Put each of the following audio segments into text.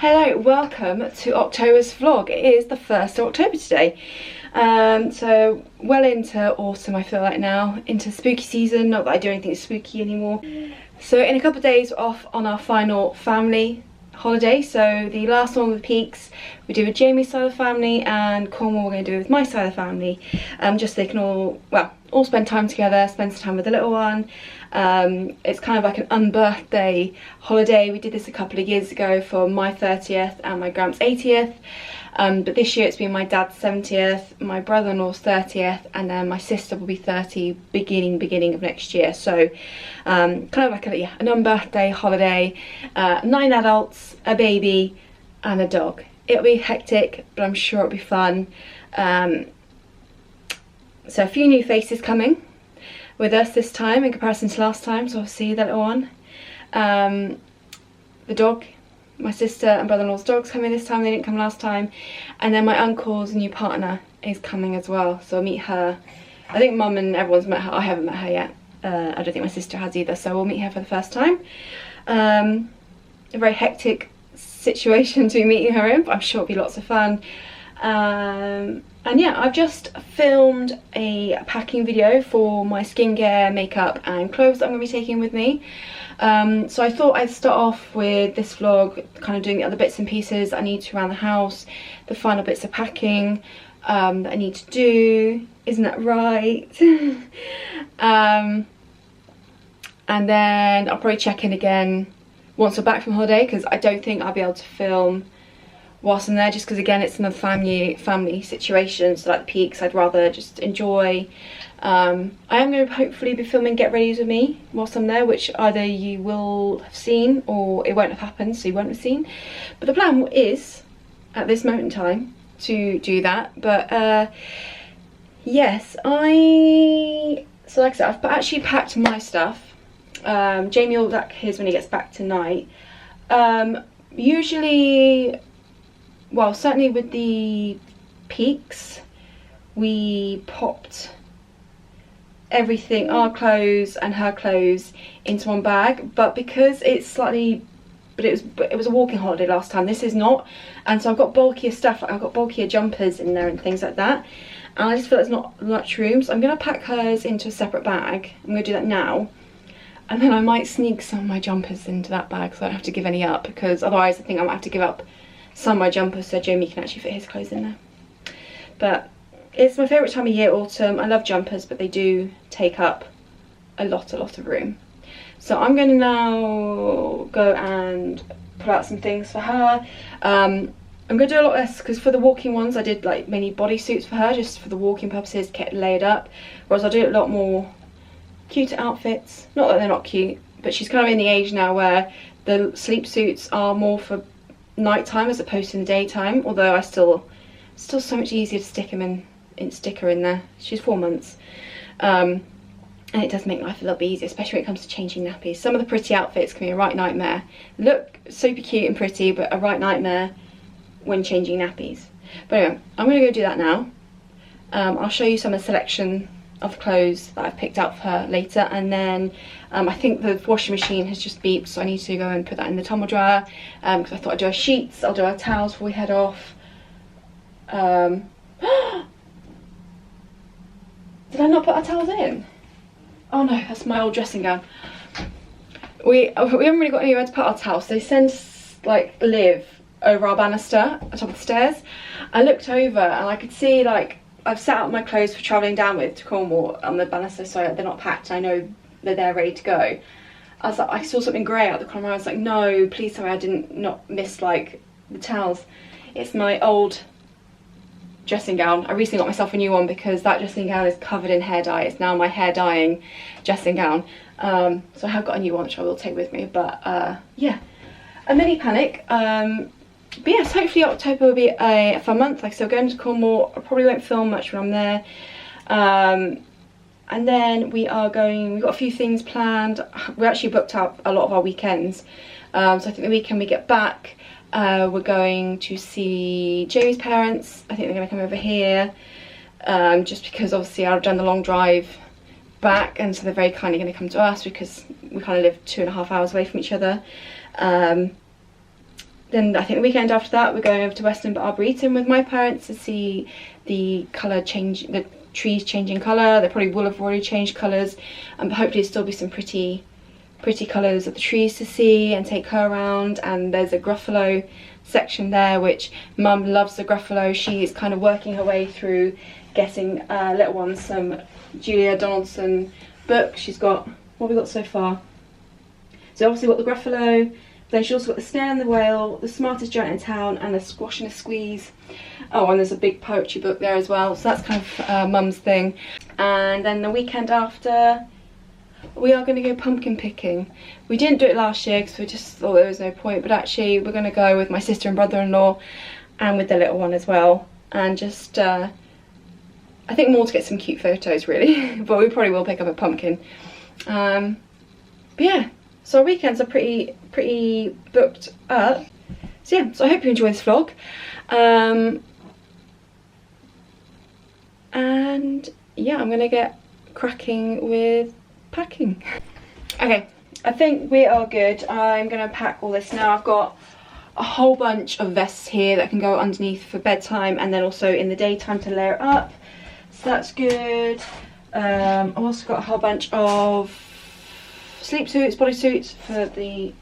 Hello, welcome to October's vlog. It is the 1st of October today. So well into autumn I feel like now, into spooky season, not that I do anything spooky anymore. So in a couple of days we're off on our final family holiday. So the last one with Peaks we do with Jamie's side of the family, and Cornwall we're going to do with my side of the family. Just so they can all spend time together, spend some time with the little one. It's kind of like an unbirthday holiday. We did this a couple of years ago for my 30th and my grand's 80th. But this year it's been my dad's 70th, my brother-in-law's 30th, and then my sister will be 30 beginning of next year. So kind of like an unbirthday holiday. 9 adults, a baby and a dog. It'll be hectic, but I'm sure it'll be fun. So a few new faces coming with us this time in comparison to last time, so obviously the little one. The dog, my sister and brother-in-law's dog's coming this time, they didn't come last time. And then my uncle's new partner is coming as well, so I'll meet her. I think mum and everyone's met her, I haven't met her yet. I don't think my sister has either, so we'll meet her for the first time. A very hectic situation to be meeting her in, but I'm sure it'll be lots of fun. And yeah, I've just filmed a packing video for my skincare, makeup and clothes that I'm going to be taking with me. So I thought I'd start off with this vlog kind of doing the other bits and pieces I need to around the house, the final bits of packing that I need to do. Isn't that right? And then I'll probably check in again once we're back from holiday, because I don't think I'll be able to film whilst I'm there, just because again it's another family situation. So like the Peaks, I'd rather just enjoy. I am going to hopefully be filming Get Ready With Me whilst I'm there, which either you will have seen or it won't have happened, so you won't have seen. But the plan is, at this moment in time, to do that. But yes, so like I said, I've actually packed my stuff. Jamie will back his when he gets back tonight. Usually, well, certainly with the Peaks, we popped everything, our clothes and her clothes, into one bag. But because it's slightly, it was a walking holiday last time, this is not, and so I've got bulkier stuff. I've got bulkier jumpers in there and things like that, and I just feel there's not much room, so I'm going to pack hers into a separate bag. I'm going to do that now, and then I might sneak some of my jumpers into that bag so I don't have to give any up, because otherwise I think I might have to give up some of my jumpers so Jamie can actually fit his clothes in there. But it's my favourite time of year, autumn. I love jumpers, but they do take up a lot of room. So I'm going to now go and pull out some things for her. I'm going to do a lot less, because for the walking ones I did like many bodysuits for her, just for the walking purposes, kept laid up. Whereas I'll do a lot more cuter outfits. Not that they're not cute, but she's kind of in the age now where the sleep suits are more for nighttime as opposed to in the daytime. Although I still so much easier to stick her in there. She's 4 months, and it does make life a little bit easier, especially when it comes to changing nappies. Some of the pretty outfits can be a right nightmare. Look super cute and pretty, but a right nightmare when changing nappies. But anyway, I'm going to go do that now. I'll show you some of the selection of clothes that I've picked out for her later, and then I think the washing machine has just beeped, so I need to go and put that in the tumble dryer, because I thought I'd do our sheets, I'll do our towels before we head off. Did I not put our towels in? Oh no, that's my old dressing gown. We haven't really got anywhere to put our towels. They send like Liv over our banister at the top of the stairs. I looked over and I could see, like, I've set out my clothes for travelling down with to Cornwall on the banister, so they're not packed. I know they're there ready to go. I was like, I saw something grey out the corner. I was like, no, please tell me I didn't not miss like the towels. It's my old dressing gown. I recently got myself a new one because that dressing gown is covered in hair dye. It's now my hair dyeing dressing gown. So I have got a new one which I will take with me. But yeah, a mini panic. But yes, hopefully October will be a fun month. Like I said, going to Cornwall. I probably won't film much when I'm there. And then we've got a few things planned. We actually booked out a lot of our weekends. So I think the weekend we get back, we're going to see Jamie's parents. I think they're going to come over here, just because obviously I've done the long drive back, and so they're very kindly going to come to us because we kind of live 2.5 hours away from each other. then I think the weekend after that we're going over to Weston Arboretum with my parents to see the colour change, the trees changing colour. They probably will have already changed colours, but hopefully there'll still be some pretty colours of the trees to see and take her around. And there's a Gruffalo section there, which Mum loves the Gruffalo. She's kind of working her way through getting little ones some Julia Donaldson books. She's got, what have we got so far? So obviously we've got the Gruffalo, then she's also got the Snail and the Whale, the Smartest Giant in Town, and the Squash and a Squeeze. Oh, and there's a big poetry book there as well, so that's kind of Mum's thing. And then the weekend after, we are going to go pumpkin picking. We didn't do it last year because we just thought there was no point, but actually we're going to go with my sister and brother-in-law and with the little one as well, and just I think more to get some cute photos really, but we probably will pick up a pumpkin. But yeah, so our weekends are pretty booked up. So yeah, so I hope you enjoy this vlog. And yeah, I'm gonna get cracking with packing. Okay, I think we are good. I'm gonna pack all this now. I've got a whole bunch of vests here that can go underneath for bedtime and then also in the daytime to layer up, so that's good. I've also got a whole bunch of sleep suits, bodysuits for the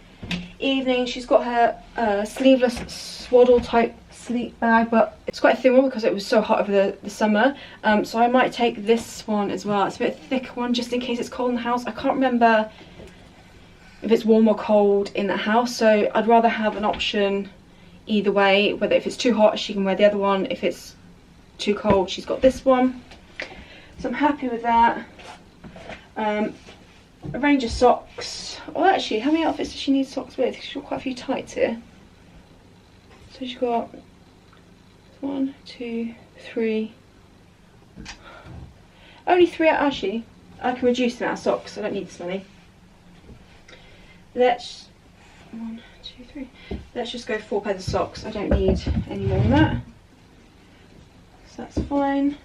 evening. She's got her sleeveless swaddle type sleep bag, but it's quite a thin one because it was so hot over the summer, so I might take this one as well. It's a bit thicker one just in case it's cold in the house. I can't remember if it's warm or cold in the house, so I'd rather have an option either way, whether if it's too hot she can wear the other one, if it's too cold she's got this one, so I'm happy with that. A range of socks. Well, actually, how many outfits does she need socks with? She's got quite a few tights here. So she's got 1, 2, 3. Only 3 actually. I can reduce the amount of socks. I don't need this many. Let's 1, 2, 3. Let's just go 4 pairs of socks. I don't need any more than that. So that's fine.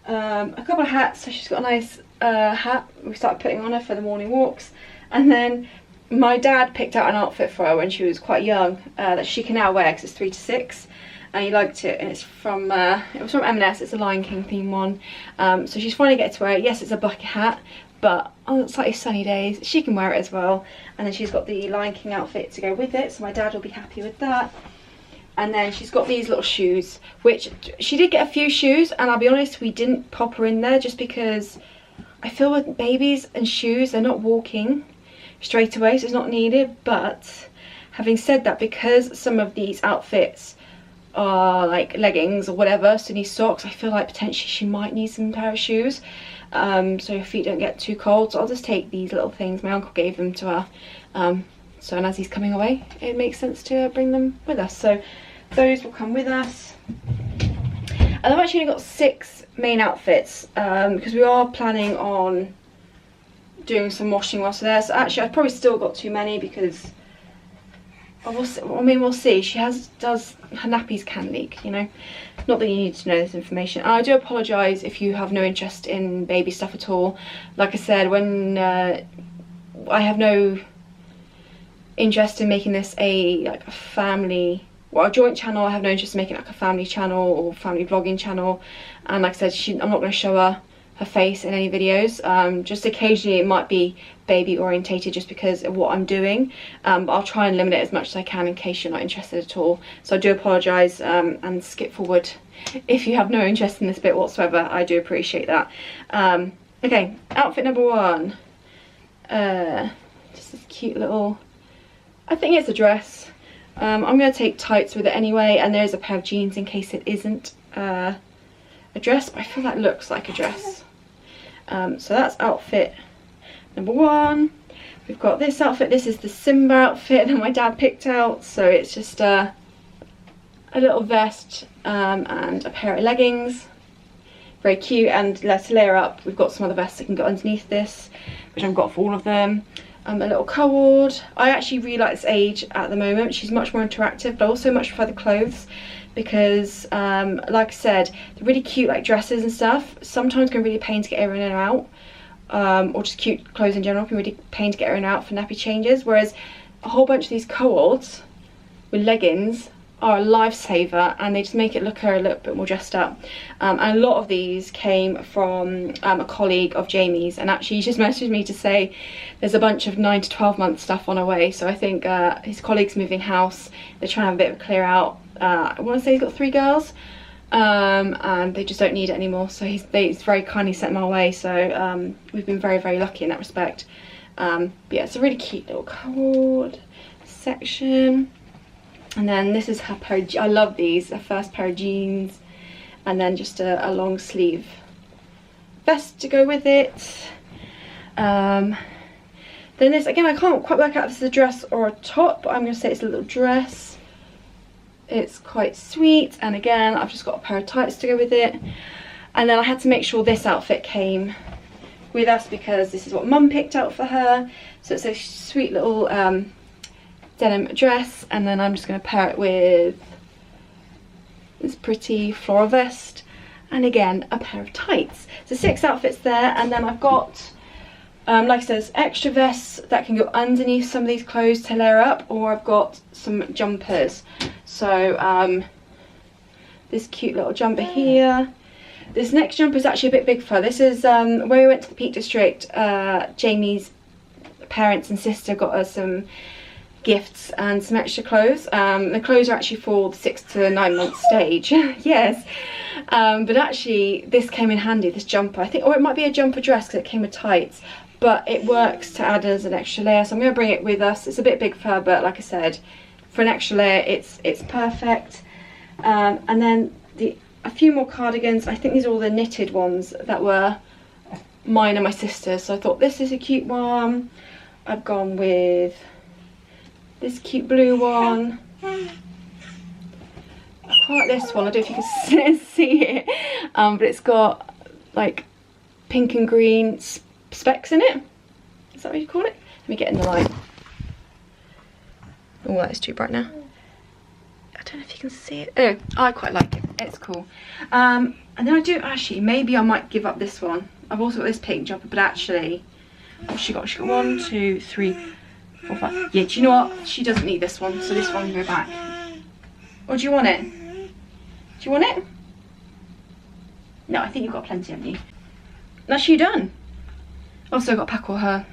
A couple of hats. So she's got a nice hat we started putting on her for the morning walks, and then my dad picked out an outfit for her when she was quite young that she can now wear because it's 3 to 6, and he liked it, and it's from it was from M&S. It's a Lion King theme one, so she's finally getting to wear it. Yes, it's a bucket hat, but on slightly sunny days she can wear it as well, and then she's got the Lion King outfit to go with it, so my dad will be happy with that. And then she's got these little shoes, which she did get a few shoes, and I'll be honest, we didn't pop her in there just because I feel with babies and shoes, they're not walking straight away, so it's not needed. But having said that, because some of these outfits are like leggings or whatever, so need socks, I feel like potentially she might need some pair of shoes, so her feet don't get too cold. So I'll just take these little things. My uncle gave them to her, so and as he's coming away, it makes sense to bring them with us. So those will come with us. And I've actually only got 6 main outfits because we are planning on doing some washing whilst we're there. So actually I've probably still got too many because we'll see. She her nappies can leak, you know. Not that you need to know this information. And I do apologise if you have no interest in baby stuff at all. Like I said, when I have no interest in making this a family, well, a joint channel. I have no interest in making like a family channel or family vlogging channel, and like I said, I'm not going to show her face in any videos. Just occasionally it might be baby orientated just because of what I'm doing, but I'll try and limit it as much as I can in case you're not interested at all. So I do apologise and skip forward if you have no interest in this bit whatsoever. I do appreciate that. Okay, outfit number 1, just this cute little, I think it's a dress. I'm going to take tights with it anyway, and there's a pair of jeans in case it isn't a dress, but I feel that looks like a dress. So that's outfit number 1. We've got this outfit. This is the Simba outfit that my dad picked out, so it's just a little vest and a pair of leggings. Very cute. And let's layer up, we've got some other vests that can go underneath this, which I've got for all of them. A little cord. I actually really like this age at the moment. She's much more interactive, but also much prefer the clothes because like I said, the really cute like dresses and stuff sometimes can really pain to get her in and out, or just cute clothes in general can really pain to get her in and out for nappy changes, whereas a whole bunch of these co-ords with leggings are a lifesaver, and they just make it look her a little bit more dressed up. And a lot of these came from a colleague of Jamie's, and actually he just messaged me to say there's a bunch of 9 to 12 month stuff on our way. So I think his colleague's moving house, they're trying to have a bit of a clear out. I want to say he's got 3 girls, and they just don't need it anymore, so he's very kindly sent them our way. So we've been very, very lucky in that respect. But yeah, it's a really cute little cupboard section. And then this is her pair of, I love these, her first pair of jeans, and then just a long sleeve vest to go with it. Then this, again, I can't quite work out if it's a dress or a top, but I'm going to say it's a little dress. It's quite sweet, and again, I've just got a pair of tights to go with it. And then I had to make sure this outfit came with us because this is what Mum picked out for her. So it's a sweet little denim dress, and then I'm just going to pair it with this pretty floral vest, and again a pair of tights. So 6 outfits there, and then I've got like I said, extra vests that can go underneath some of these clothes to layer up, or I've got some jumpers. So this cute little jumper here. This next jumper is actually a bit big for her. This is when we went to the Peak District, Jamie's parents and sister got us some gifts and some extra clothes. The clothes are actually for the 6 to 9 month stage. Yes, but actually this came in handy, this jumper, I think, or it might be a jumper dress because it came with tights, but it works to add as an extra layer. So I'm going to bring it with us. It's a bit big for her, but like I said, for an extra layer it's perfect. And then a few more cardigans. I think these are all the knitted ones that were mine and my sister's, so I thought this is a cute one. I've gone with this cute blue one. I quite like this one. I don't know if you can see it, but it's got like pink and green specks in it. Is that what you call it? Let me get in the light. Oh, that is too bright now. I don't know if you can see it. Oh, I quite like it. It's cool. And then I do actually, maybe I might give up this one. I've also got this pink jumper, but actually, what's she got? She got 1, 2, 3, 4, 5. Yeah, do you know what? She doesn't need this one, so this one can go back. Or do you want it? Do you want it? No, I think you've got plenty, haven't you? That's you done. Also got to pack all her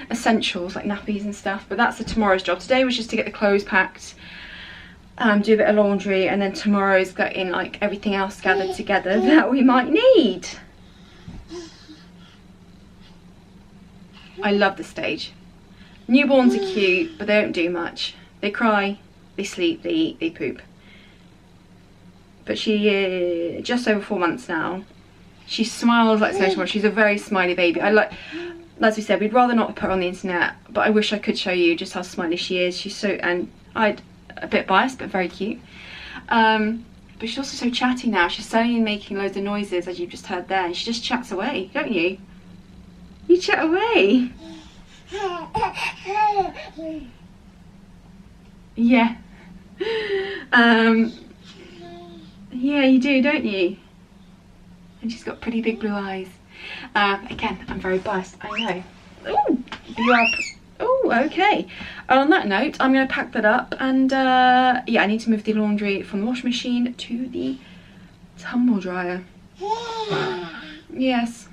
essentials like nappies and stuff, but that's the tomorrow's job. Today was just to get the clothes packed, do a bit of laundry, and then tomorrow's getting like everything else gathered together that we might need. I love the stage. Newborns are cute, but they don't do much. They cry, they sleep, they eat, they poop. But she is just over 4 months now. She smiles like so much. She's a very smiley baby. As we said, we'd rather not put her on the internet, but I wish I could show you just how smiley she is. She's so, and I'd a bit biased, but very cute. But she's also so chatty now. She's suddenly making loads of noises, as you've just heard there. And she just chats away, don't you? You chat away. Yeah. Yeah, you do, don't you? And she's got pretty big blue eyes. Again, I'm very biased, I know. Ooh, you are. Oh, okay. On that note, I'm going to pack that up, and yeah, I need to move the laundry from the washing machine to the tumble dryer. Yes.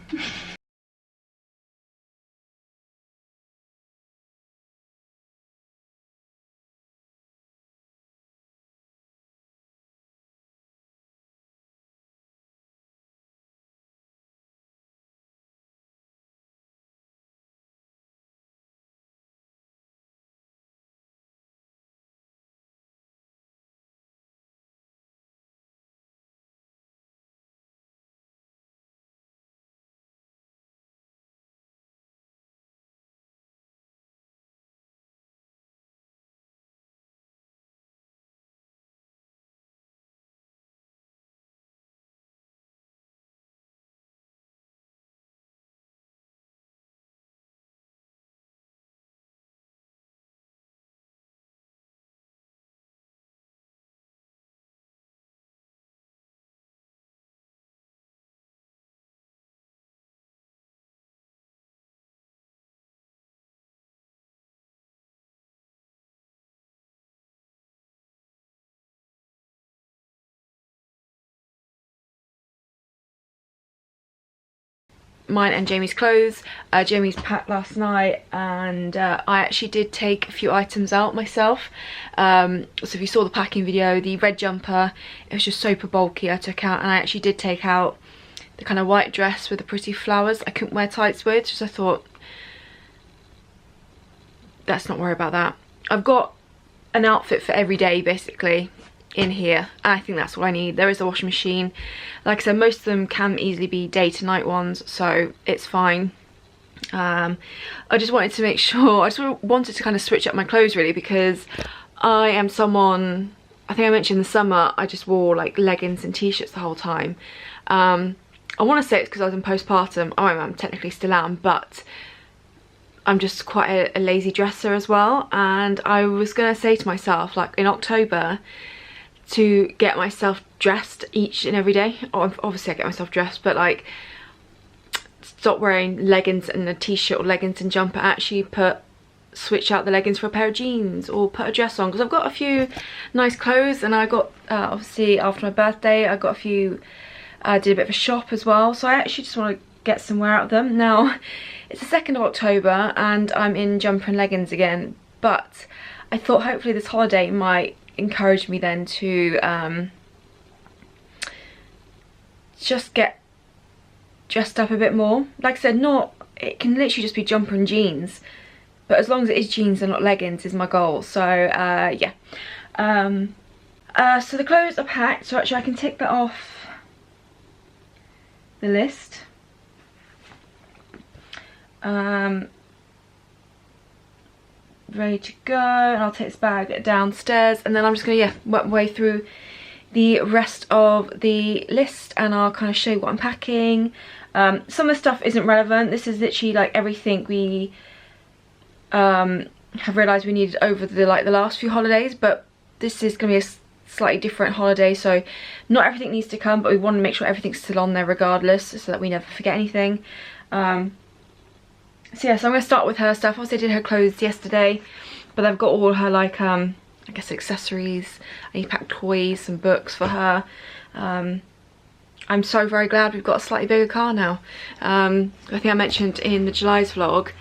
mine and Jamie's clothes. Jamie's packed last night, and I actually did take a few items out myself. So if you saw the packing video, the red jumper, it was just super bulky, I took out, and I actually did take out the kind of white dress with the pretty flowers I couldn't wear tights with, because I thought, let's not worry about that. I've got an outfit for every day basically in here, and I think that's what I need. There is a washing machine. Like I said, most of them can easily be day to night ones, so it's fine. I just wanted to make sure, I just wanted to kind of switch up my clothes really, because I am someone, I think I mentioned in the summer, I just wore like leggings and t-shirts the whole time. I want to say it's because I was in postpartum. Oh, I'm technically still am, but I'm just quite a lazy dresser as well. And I was going to say to myself, like in October, to get myself dressed each and every day. Obviously I get myself dressed, but like stop wearing leggings and a t-shirt, or leggings and jumper. Actually switch out the leggings for a pair of jeans, or put a dress on, because I've got a few nice clothes, and I got obviously after my birthday I got a few, did a bit of a shop as well, so I actually just want to get some wear out of them. Now it's the 2nd of October and I'm in jumper and leggings again, but I thought hopefully this holiday might encourage me then to just get dressed up a bit more. Like I said, it can literally just be jumper and jeans, but as long as it is jeans and not leggings is my goal. So yeah, so the clothes are packed, so actually I can tick that off the list. Ready to go, and I'll take this bag downstairs, and then I'm just gonna work my way through the rest of the list, and I'll kind of show you what I'm packing. Some of the stuff isn't relevant. This is literally like everything we have realised we needed over the last few holidays, but this is gonna be a slightly different holiday, so not everything needs to come, but we want to make sure everything's still on there regardless, so that we never forget anything. So yeah, so I'm going to start with her stuff. Obviously I did her clothes yesterday, but I've got all her like I guess accessories. I need to pack toys, some books for her. I'm so very glad we've got a slightly bigger car now. I think I mentioned in the July's vlog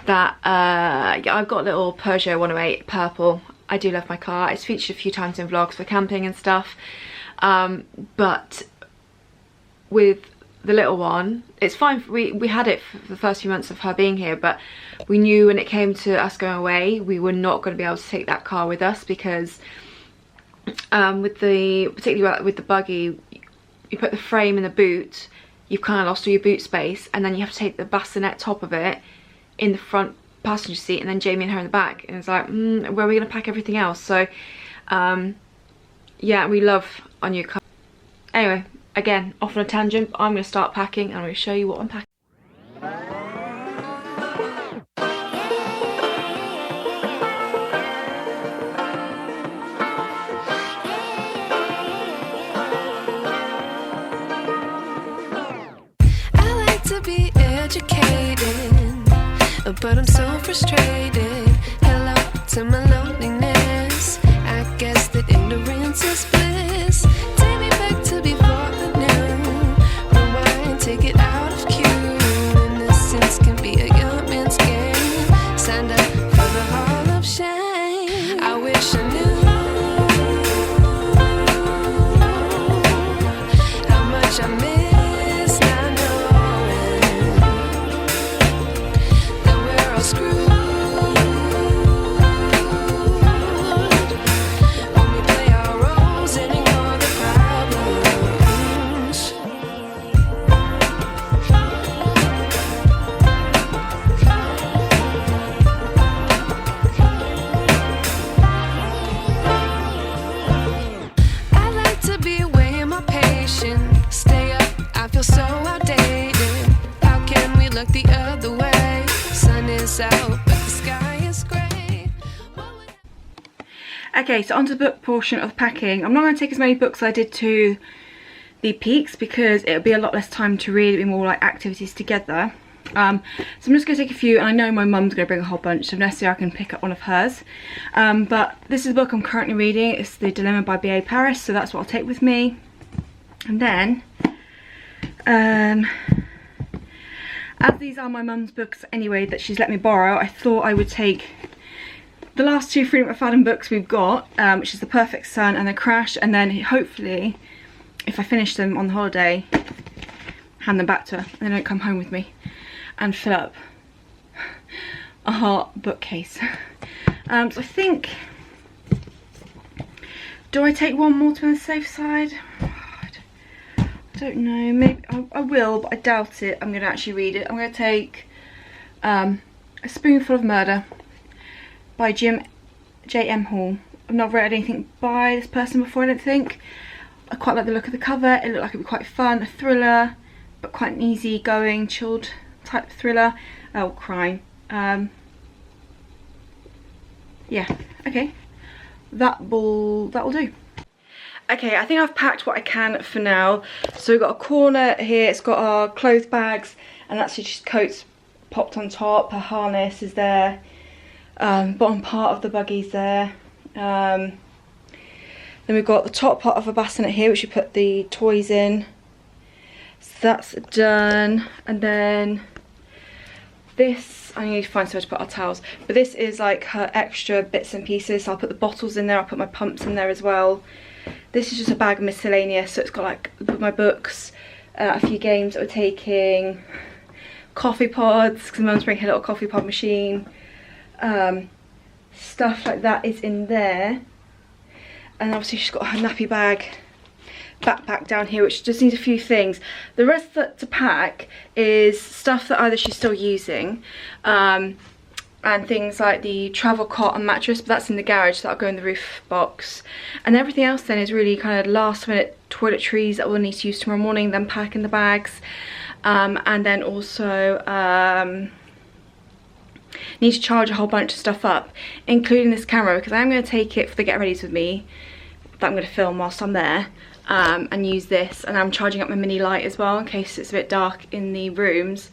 that yeah, I've got a little Peugeot 108 purple. I do love my car. It's featured a few times in vlogs for camping and stuff, but with the little one, it's fine. We had it for the first few months of her being here, but we knew when it came to us going away, we were not going to be able to take that car with us, because particularly with the buggy, you put the frame in the boot, you've kind of lost all your boot space, and then you have to take the bassinet top of it in the front passenger seat, and then Jamie and her in the back, and it's like, where are we going to pack everything else? So yeah, we love our new car. Anyway, again, off on a tangent, I'm going to start packing, and I'm going to show you what I'm packing. I like to be educated, but I'm so frustrated. Hello to my loneliness. I guess that ignorance is bliss. Take me back to before I knew. Rewind, take it out of cue. Innocence can be a young man's game. Signed up for the hall of shame. I wish I knew how much I miss not knowing that we're all screwed. Okay, so onto the book portion of packing. I'm not going to take as many books as I did to the peaks, because it'll be a lot less time to read. It'll be more like activities together. So I'm just going to take a few, and I know my mum's going to bring a whole bunch, so necessarily I can pick up one of hers. But this is the book I'm currently reading. It's The Dilemma by B.A. Paris, so that's what I'll take with me. And then as these are my mum's books anyway that she's let me borrow, I thought I would take the last two Freedom McFadden books we've got, which is The Perfect Son and The Crash, and then hopefully, if I finish them on the holiday, hand them back to her and they don't come home with me and fill up a heart bookcase. So I think, do I take one more to be on the safe side? I don't know, maybe I will, but I doubt it. I'm going to actually read it. I'm going to take A Spoonful of Murder by J.M. Hall. I've not read anything by this person before, I don't think. I quite like the look of the cover. It looked like it'd be quite fun, a thriller, but quite an easy going, chilled type thriller. Oh, crime. Yeah, okay, that will do. Okay, I think I've packed what I can for now. So we've got a corner here, it's got our clothes bags, and that's just coats popped on top. Her harness is there, bottom part of the buggy's there. Then we've got the top part of a bassinet here, which we put the toys in. So that's done. And then this, I need to find somewhere to put our towels, but this is like her extra bits and pieces. So I'll put the bottles in there, I'll put my pumps in there as well. This is just a bag of miscellaneous, so it's got like my books, a few games that we're taking, coffee pods, because mum's bringing her little coffee pod machine, stuff like that is in there. And obviously she's got her nappy bag, backpack down here, which just needs a few things. The rest that to pack is stuff that either she's still using, and things like the travel cot and mattress, but that's in the garage, so that'll go in the roof box. And everything else then is really kind of last minute toiletries that we'll need to use tomorrow morning, then pack in the bags. And then also need to charge a whole bunch of stuff up, including this camera, because I'm going to take it for the get readies with me that I'm going to film whilst I'm there, and use this. And I'm charging up my mini light as well in case it's a bit dark in the rooms,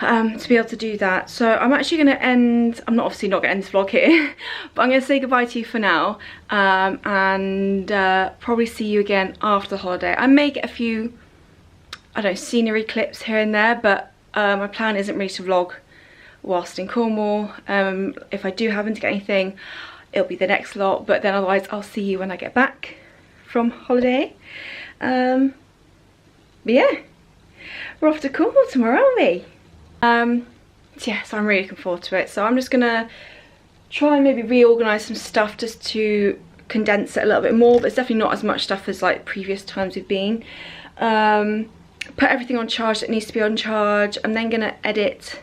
to be able to do that. So I'm actually going to end, I'm not obviously not going to end this vlog here, but I'm going to say goodbye to you for now, and probably see you again after the holiday. I may get a few, I don't know, scenery clips here and there, but my plan isn't really to vlog whilst in Cornwall. If I do happen to get anything, it'll be the next lot, but then otherwise I'll see you when I get back from holiday. But yeah, we're off to Cornwall tomorrow, aren't we? Yeah, so I'm really looking forward to it. So I'm just gonna try and maybe reorganise some stuff just to condense it a little bit more, but it's definitely not as much stuff as like previous times we've been. Put everything on charge that needs to be on charge. I'm then gonna edit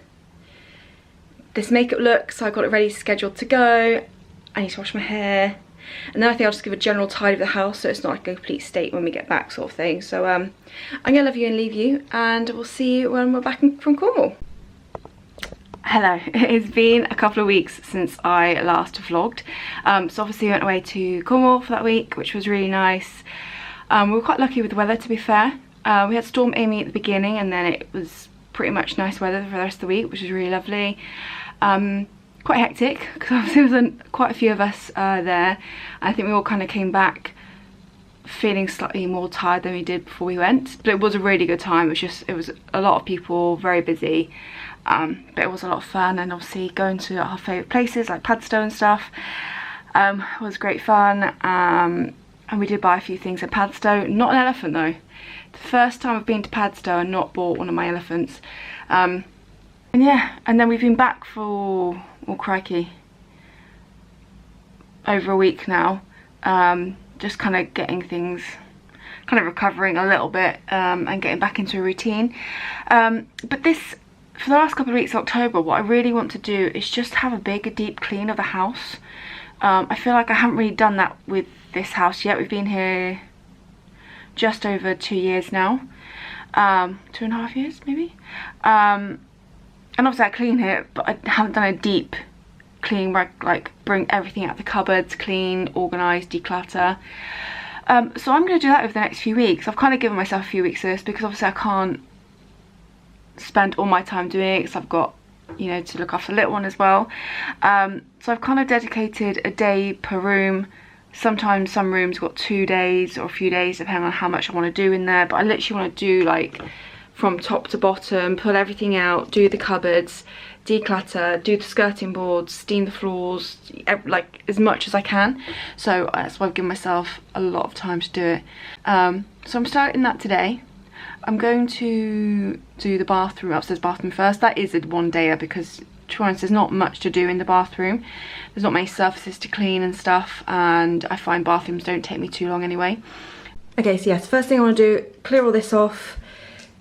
this makeup look, so I got it ready, scheduled to go. I need to wash my hair, and then I think I'll just give a general tidy of the house so it's not like a complete state when we get back, sort of thing. So I'm gonna love you and leave you, and we'll see you when we're back from Cornwall. Hello, it's been a couple of weeks since I last vlogged. So obviously we went away to Cornwall for that week, which was really nice. We were quite lucky with the weather, to be fair. We had Storm Amy at the beginning, and then it was pretty much nice weather for the rest of the week, which was really lovely. Quite hectic, because obviously there was quite a few of us there. I think we all kind of came back feeling slightly more tired than we did before we went, but it was a really good time. It was a lot of people, very busy, but it was a lot of fun. And obviously going to our favourite places like Padstow and stuff was great fun. And we did buy a few things at Padstow. Not an elephant though. The first time I've been to Padstow and not bought one of my elephants. And yeah, and then we've been back for, oh crikey, over a week now. Just kind of getting things, kind of recovering a little bit, and getting back into a routine. But this, for the last couple of weeks of October, what I really want to do is just have a big, deep clean of the house. I feel like I haven't really done that with this house yet. We've been here just over 2 years now. 2.5 years maybe. And obviously I clean it, but I haven't done a deep clean where I like bring everything out of the cupboards, clean, organise, declutter. So I'm going to do that over the next few weeks. I've kind of given myself a few weeks of this because obviously I can't spend all my time doing it because I've got, you know, to look after the little one as well. So I've kind of dedicated a day per room. Sometimes some rooms got 2 days or a few days depending on how much I want to do in there, but I literally want to do like from top to bottom, pull everything out, do the cupboards, declutter, do the skirting boards, steam the floors, like as much as I can. So that's why I've given myself a lot of time to do it. So I'm starting that today. I'm going to do the bathroom, upstairs bathroom first. That is a one-dayer because, to be honest, there's not much to do in the bathroom. There's not many surfaces to clean and stuff, and I find bathrooms don't take me too long anyway. Okay, so yes, first thing I want to do, clear all this off,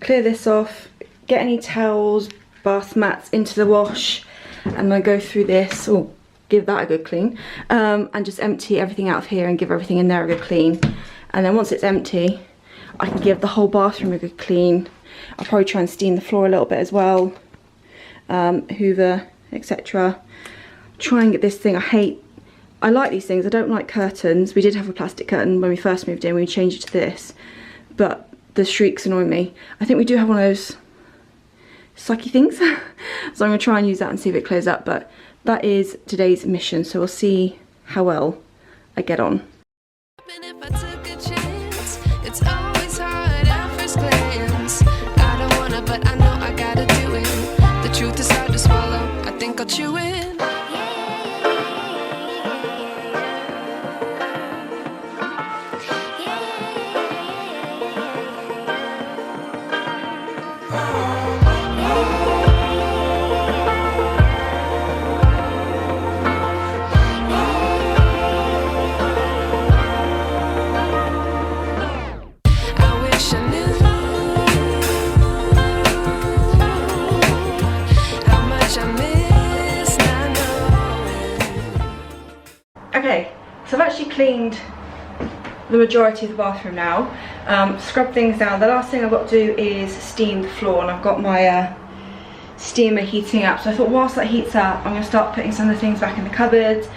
clear this off, get any towels, bath mats into the wash, and then go through this, or give that a good clean, and just empty everything out of here and give everything in there a good clean. And then once it's empty, I can give the whole bathroom a good clean. I'll probably try and steam the floor a little bit as well, hoover, etc. Try and get this thing. I like these things. I don't like curtains. We did have a plastic curtain when we first moved in. We changed it to this, but the shrieks annoy me. I think we do have one of those sucky things, so I'm going to try and use that and see if it clears up. But that is today's mission, so we'll see how well I get on. It's always hard at first glance. I don't wanna, but I know I gotta do it. The truth is hard to swallow. I think I'll chew it. Okay, so I've actually cleaned the majority of the bathroom now, scrubbed things down. The last thing I've got to do is steam the floor, and I've got my steamer heating up. So I thought whilst that heats up, I'm going to start putting some of the things back in the cupboards,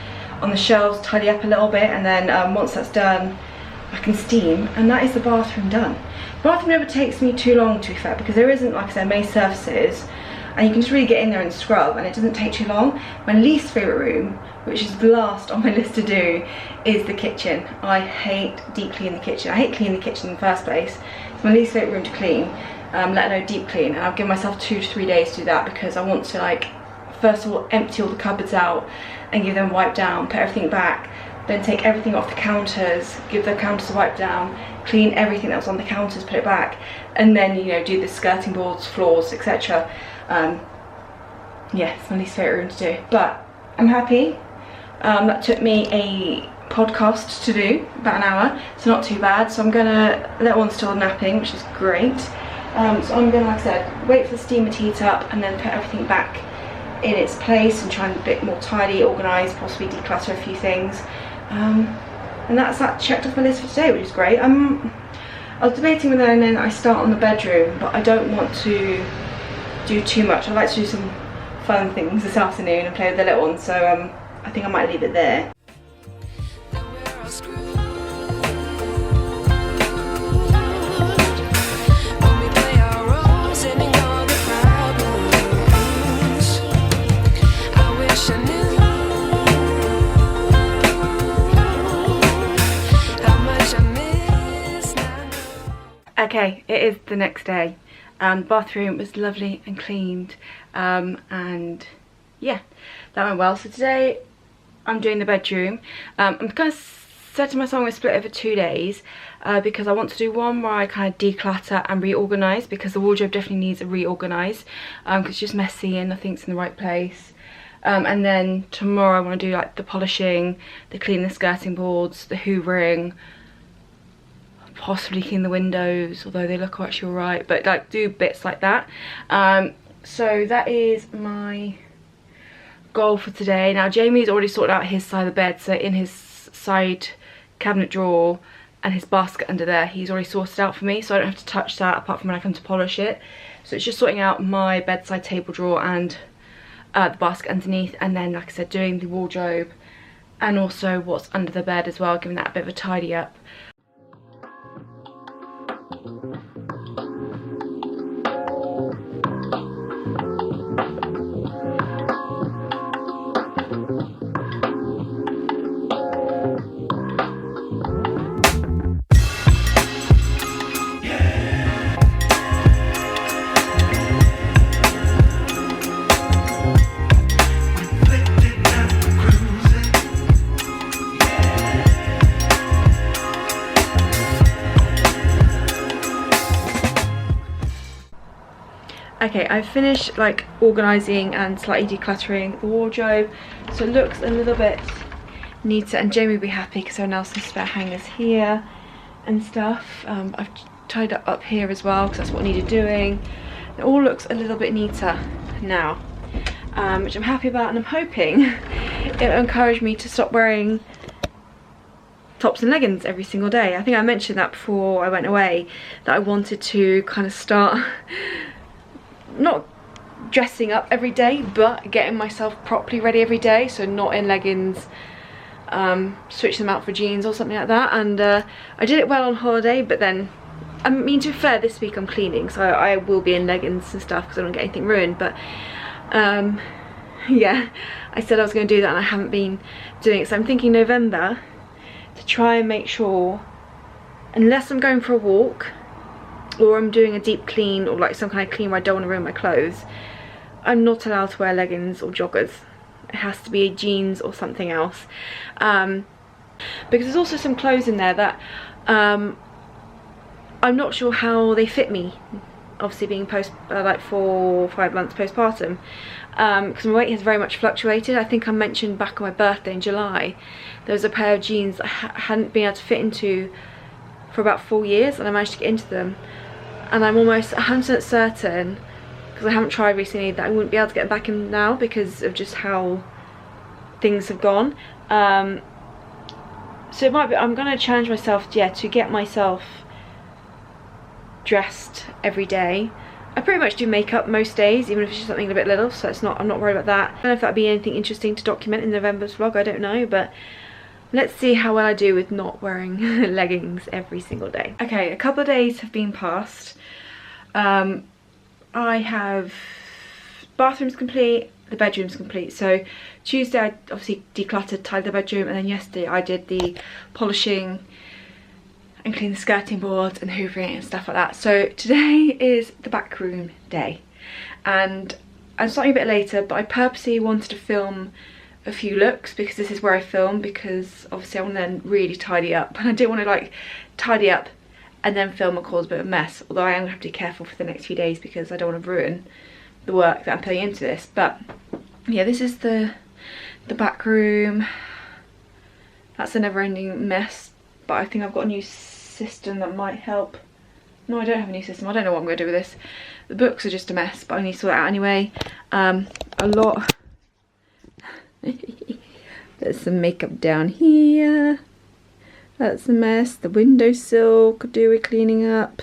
on the shelves, tidy up a little bit, and then once that's done, I can steam, and that is the bathroom done. The bathroom never takes me too long, to be fair, because there isn't, like I said, many surfaces, and you can just really get in there and scrub, and it doesn't take too long. My least favourite room, which is the last on my list to do, is the kitchen. I hate deep cleaning the kitchen. I hate cleaning the kitchen in the first place. It's my least favourite room to clean, let alone deep clean, and I've given myself 2 to 3 days to do that, because I want to, like, first of all empty all the cupboards out and give them a wipe down, put everything back, then take everything off the counters, give the counters a wipe down, clean everything that was on the counters, put it back, and then, you know, do the skirting boards, floors, etc. Yeah, it's my least favourite room to do, but I'm happy. That took me a podcast to do, about an hour, so not too bad. So I'm gonna, little one's still napping, which is great. So I'm gonna, like I said, wait for the steamer to heat up and then put everything back in its place and try and be a bit more tidy, organised, possibly declutter a few things. And that's that checked off my list for today, which is great. I was debating whether and then I start on the bedroom, but I don't want to do too much. I'd like to do some fun things this afternoon and play with the little one, so I think I might leave it there. Okay, it is the next day. The bathroom was lovely and cleaned, and yeah, that went well. So today I'm doing the bedroom. I'm kind of said to myself I'm going to split it over 2 days, because I want to do one where I kind of declutter and reorganise, because the wardrobe definitely needs a reorganise, because it's just messy and nothing's in the right place. And then tomorrow I want to do like the polishing, the cleaning the skirting boards, the hoovering, possibly clean the windows, although they look actually alright, but like do bits like that. So that is my goal for today. Now Jamie's already sorted out his side of the bed, so in his side cabinet drawer and his basket under there, he's already sorted out for me, so I don't have to touch that apart from when I come to polish it. So it's just sorting out my bedside table drawer and the basket underneath, and then, like I said, doing the wardrobe and also what's under the bed as well, giving that a bit of a tidy up. Okay, I've finished like organising and slightly decluttering the wardrobe, so it looks a little bit neater, and Jamie will be happy because there are now some spare hangers here and stuff. I've tied up here as well because that's what needed doing. It all looks a little bit neater now, which I'm happy about, and I'm hoping it'll encourage me to stop wearing tops and leggings every single day. I think I mentioned that before I went away, that I wanted to kind of start not dressing up every day, but getting myself properly ready every day, so not in leggings, switch them out for jeans or something like that. And I did it well on holiday, but then, I mean, to be fair, this week I'm cleaning, so I will be in leggings and stuff because I don't get anything ruined. But yeah, I said I was going to do that and I haven't been doing it, so I'm thinking November to try and make sure, unless I'm going for a walk or I'm doing a deep clean or like some kind of clean where I don't want to ruin my clothes, I'm not allowed to wear leggings or joggers. It has to be jeans or something else, because there's also some clothes in there that I'm not sure how they fit me, obviously being like 4 or 5 months postpartum, because my weight has very much fluctuated. I think I mentioned back on my birthday in July there was a pair of jeans that I hadn't been able to fit into for about 4 years, and I managed to get into them, and I'm almost 100% certain, because I haven't tried recently, that I wouldn't be able to get back in now because of just how things have gone. So it might be, I'm going to challenge myself, yeah, to get myself dressed every day. I pretty much do makeup most days, even if it's just something a bit little, so it's not, I'm not worried about that. I don't know if that'd be anything interesting to document in November's vlog, I don't know, but let's see how well I do with not wearing leggings every single day. Okay, a couple of days have been passed. I have bathrooms complete, the bedroom's complete. So Tuesday I obviously decluttered, tidied the bedroom, and then yesterday I did the polishing and clean the skirting boards and hoovering and stuff like that. So today is the back room day, and I'm starting a bit later, but I purposely wanted to film a few looks because this is where I film, because obviously I want to then really tidy up, and I don't want to like tidy up and then film and cause a bit of a mess, although I am going to have to be careful for the next few days because I don't want to ruin the work that I'm putting into this. But yeah, this is the back room. That's a never-ending mess, but I think I've got a new system that might help. No, I don't have a new system. I don't know what I'm going to do with this. The books are just a mess, but I need to sort it out anyway. A lot. There's some makeup down here. That's a mess. The windowsill could do with cleaning up.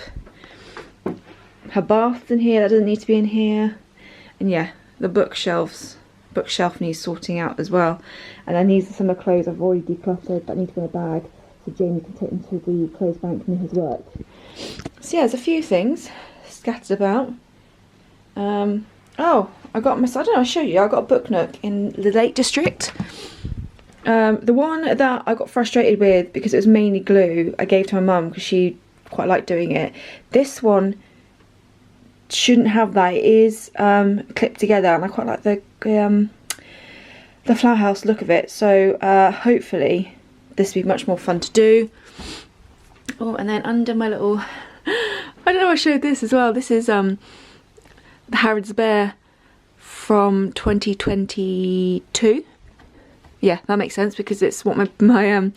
Her bath's in here. That doesn't need to be in here. And yeah, the bookshelf needs sorting out as well. And then these are some of the clothes I've already decluttered, but I need to go in a bag so Jamie can take them to the clothes bank near his work. So yeah, there's a few things scattered about. Oh, I don't know, I'll show you. I got a book nook in the Lake District. The one that I got frustrated with because it was mainly glue, I gave to my mum because she quite liked doing it. This one shouldn't have that. It is clipped together, and I quite like the flower house look of it. So hopefully this will be much more fun to do. Oh, and then under my little, I don't know, I showed this as well. This is the Harrods Bear from 2022. Yeah, that makes sense because it's what my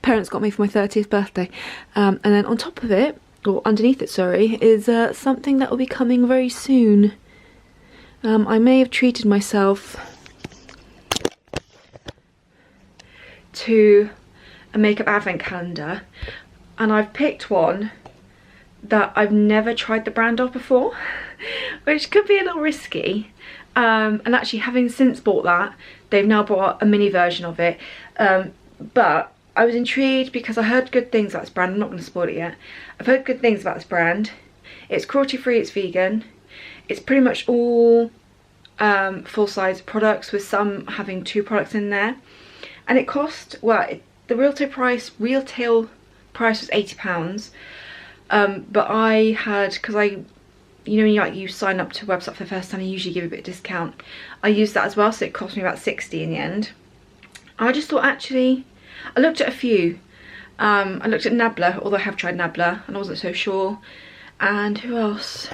parents got me for my 30th birthday. And then on top of it, or underneath it, sorry, is something that will be coming very soon. I may have treated myself to a makeup advent calendar, and I've picked one that I've never tried the brand of before, which could be a little risky. And actually, having since bought that, they've now brought a mini version of it. But I was intrigued because I heard good things about this brand. I'm not going to spoil it yet. I've heard good things about this brand. It's cruelty free, it's vegan. It's pretty much all full-size products, with some having 2 products in there. And it cost, well, the retail price was £80. But I had, because you know, when you sign up to a website for the first time, you usually give a bit of discount. I used that as well, so it cost me about 60 in the end. I just thought, actually, I looked at a few. I looked at Nabla, although I have tried Nabla and I wasn't so sure. And who else?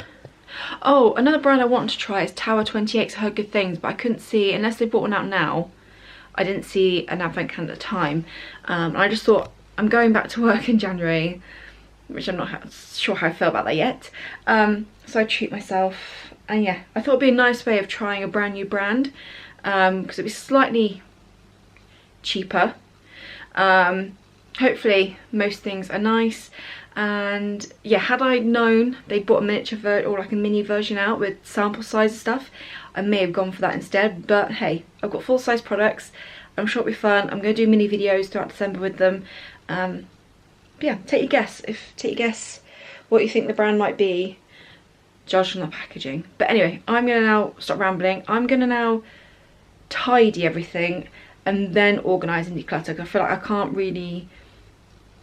Oh, another brand I wanted to try is Tower 28. I heard good things, but I couldn't see, unless they brought one out now, I didn't see an advent calendar at the time. I just thought, I'm going back to work in January, which I'm not sure how I feel about that yet. So I treat myself, and yeah, I thought it'd be a nice way of trying a brand new brand, because it'd be slightly cheaper. Hopefully most things are nice, and yeah, had I known they bought a miniature or like a mini version out with sample size stuff, I may have gone for that instead. But hey, I've got full size products. I'm sure it'll be fun. I'm going to do mini videos throughout December with them. But yeah, take your guess what you think the brand might be, judged from the packaging. But anyway, I'm going to now stop rambling. I'm going to now tidy everything and then organise and declutter, because I feel like I can't really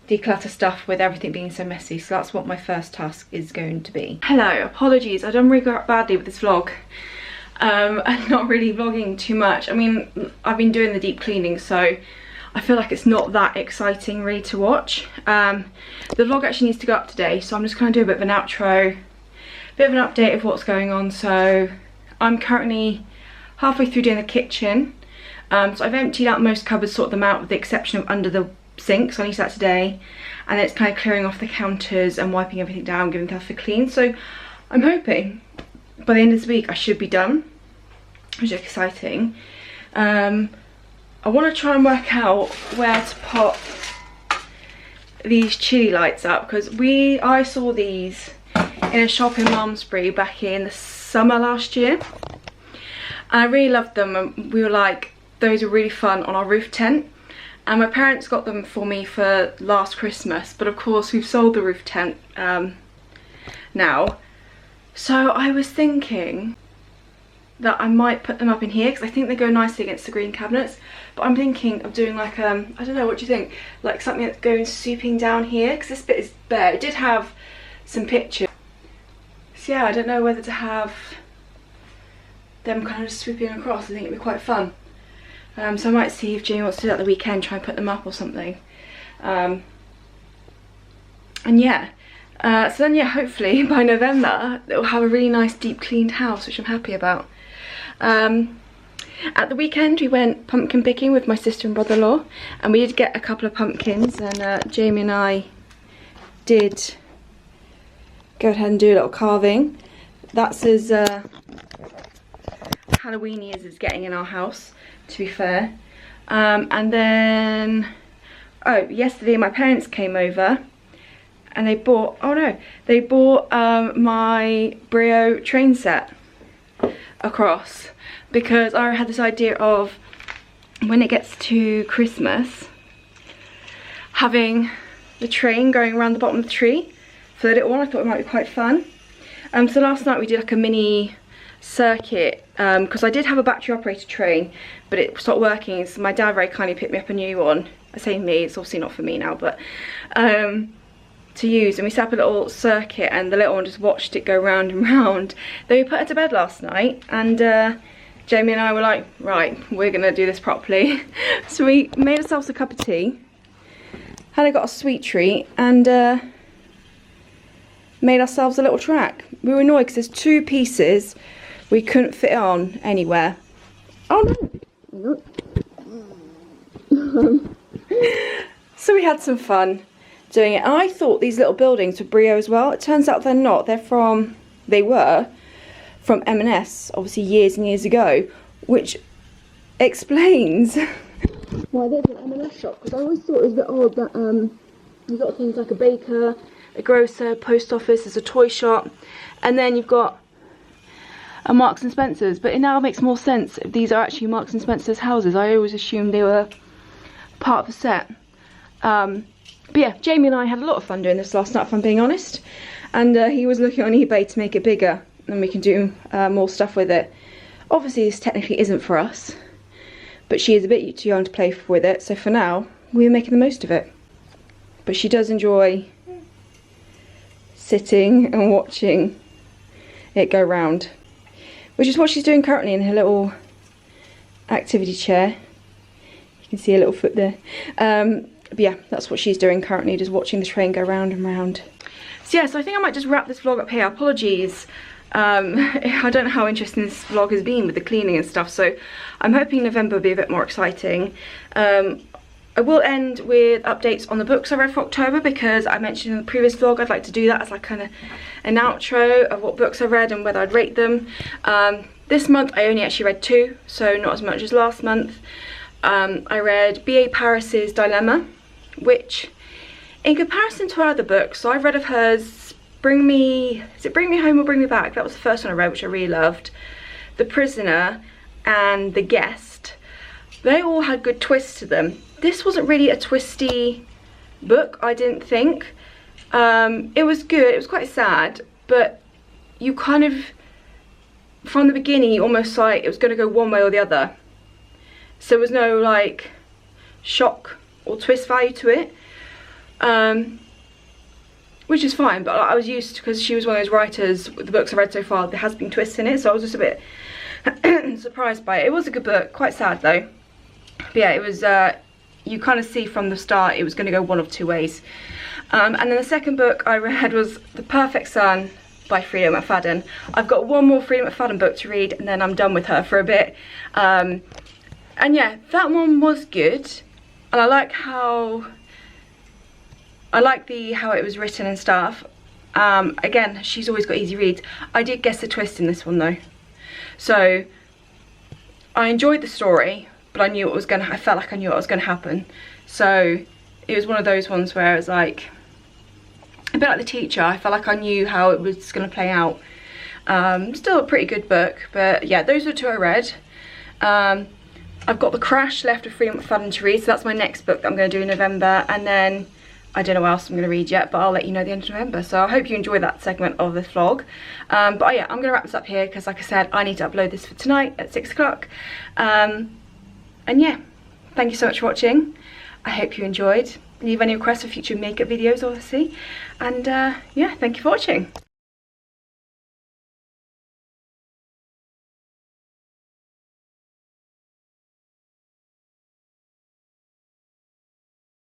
declutter stuff with everything being so messy. So that's what my first task is going to be. Hello, apologies, I've done really badly with this vlog. I'm not really vlogging too much. I mean, I've been doing the deep cleaning, so I feel like it's not that exciting really to watch. The vlog actually needs to go up today, so I'm just going to do a bit of an outro, bit of an update of what's going on. So I'm currently halfway through doing the kitchen. So I've emptied out most cupboards, sorted them out with the exception of under the sink, so I need that today. And then it's kind of clearing off the counters and wiping everything down, giving stuff a clean. So I'm hoping by the end of this week I should be done, which is exciting. I want to try and work out where to pop these chilli lights up, because I saw these in a shop in Malmesbury back in the summer last year, and I really loved them, and we were like, those are really fun on our roof tent. And my parents got them for me for last Christmas, but of course we've sold the roof tent now. So I was thinking that I might put them up in here, because I think they go nicely against the green cabinets. But I'm thinking of doing like, I don't know, what do you think? Like something that's going swooping down here, because this bit is bare. It did have some pictures. So yeah, I don't know whether to have them kind of just swooping across. I think it'd be quite fun. So I might see if Jamie wants to do that the weekend, try and put them up or something. And yeah, so then yeah, hopefully by November it will have a really nice deep cleaned house, which I'm happy about. At the weekend we went pumpkin picking with my sister and brother-in-law, and we did get a couple of pumpkins, and Jamie and I did go ahead and do a little carving. That's as Halloweeny as it's getting in our house, to be fair. And then, oh, yesterday my parents came over and they bought, my Brio train set across, because I had this idea of, when it gets to Christmas, having the train going around the bottom of the tree for the little one. I thought it might be quite fun. So last night we did like a mini circuit, because I did have a battery operated train, but it stopped working, so my dad very kindly picked me up a new one. I say me, it's obviously not for me now, but to use, and we set up a little circuit, and the little one just watched it go round and round. Then we put her to bed last night, and Jamie and I were like, right, we're gonna do this properly. So we made ourselves a cup of tea, had got a sweet treat, and made ourselves a little track. We were annoyed because there's two pieces we couldn't fit on anywhere. Oh no! So we had some fun doing it. And I thought these little buildings were Brio as well. It turns out they're not. They were from M&S, obviously years and years ago, which explains why there's an M&S shop. Because I always thought it was a bit odd that you've got things like a baker, a grocer, post office, there's a toy shop, and then you've got a Marks and Spencer's. But it now makes more sense if these are actually Marks and Spencer's houses. I always assumed they were part of a set. But yeah, Jamie and I had a lot of fun doing this last night, if I'm being honest. And he was looking on eBay to make it bigger, and we can do more stuff with it. Obviously this technically isn't for us, but she is a bit too young to play with it, so for now we're making the most of it. But she does enjoy sitting and watching it go round, which is what she's doing currently in her little activity chair. You can see a little foot there. But yeah, that's what she's doing currently, just watching the train go round and round. So yeah, so I think I might just wrap this vlog up here. Apologies I don't know how interesting this vlog has been with the cleaning and stuff, so I'm hoping November will be a bit more exciting. I will end with updates on the books I read for October, because I mentioned in the previous vlog I'd like to do that as like kind of an outro of what books I read and whether I'd rate them. This month I only actually read 2, so not as much as last month. I read B.A. Paris's Dilemma, which in comparison to her other books, so I've read of hers Bring Me Home or Bring Me Back, that was the first one I read, which I really loved, The Prisoner and The Guest. They all had good twists to them. This wasn't really a twisty book, I didn't think. It was good, it was quite sad, but you kind of, from the beginning, you almost like it was going to go one way or the other. So there was no like shock or twist value to it. Which is fine, but I was used to, because she was one of those writers, with the books I read so far, there has been twists in it, so I was just a bit surprised by it. It was a good book, quite sad though. But yeah, it was, you kind of see from the start it was going to go one of 2 ways. And then the second book I read was The Perfect Son by Freida McFadden. I've got one more Freida McFadden book to read and then I'm done with her for a bit. And yeah, that one was good, and I like how it was written and stuff. Again, she's always got easy reads. I did guess the twist in this one though, so I enjoyed the story, but I felt like I knew what was gonna happen. So it was one of those ones where it was like a bit like The Teacher. I felt like I knew how it was gonna play out. Still a pretty good book, but yeah, those are 2 I read. I've got The Crash left of Freida McFadden to read, so that's my next book that I'm going to do in November, and then I don't know what else I'm going to read yet, but I'll let you know at the end of November. So I hope you enjoy that segment of this vlog. But yeah, I'm going to wrap this up here because, like I said, I need to upload this for tonight at 6 o'clock. And yeah, thank you so much for watching. I hope you enjoyed. Leave any requests for future makeup videos, obviously. And yeah, thank you for watching.